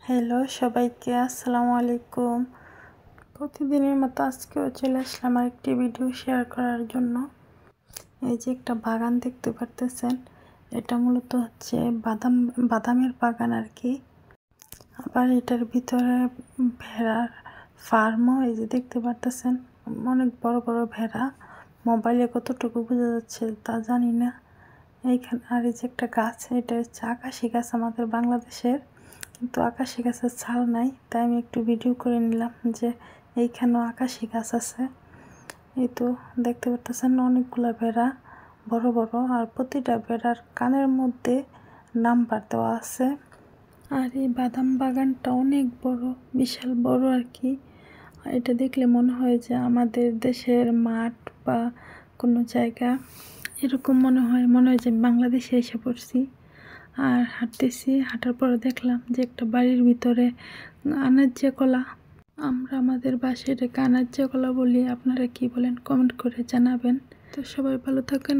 Hello সবাইকে আসসালামু আলাইকুম। প্রতিদিনের মতো আজকেও চলে আসলাম আরেকটি ভিডিও শেয়ার করার জন্য। এই যে একটা বাগান দেখতে পারতেছেন, এটা মূলত হচ্ছে বাদামের বাগান আর কি। আবার এটার ভিতরে ভেড়ার ফার্মও এই যে দেখতে পারতেছেন, অনেক বড় বড় ভেড়া। মোবাইলে কতটুকু বোঝা যাচ্ছে তা জানি না। এইখানে আর এই যে একটা গাছ, এটা হচ্ছে আকাশি গাছ আমাদের বাংলাদেশের, কিন্তু আকাশি গাছের ছাল নাই, তাই আমি একটু ভিডিও করে নিলাম যে এইখানেও আকাশি গাছ আছে। এই তো দেখতে পারতেছেন অনেকগুলা ভেড়া, বড় বড়, আর প্রতিটা ভেড়ার কানের মধ্যে নাম্বার দেওয়া আছে। আর এই বাদাম বাগানটা অনেক বড়, বিশাল বড় আর কি। এটা দেখলে মনে হয় যে আমাদের দেশের মাঠ বা কোনো জায়গা, এরকম মনে হয় যে বাংলাদেশে এসে পড়ছি। আর হাঁটতেছি, হাঁটার পরে দেখলাম যে একটা বাড়ির ভিতরে আনাজ্জা কলা। আমরা আমাদের বাসায় এটাকে আনাজ্জা কলা বলি, আপনারা কি বলেন কমেন্ট করে জানাবেন। তো সবাই ভালো থাকেন।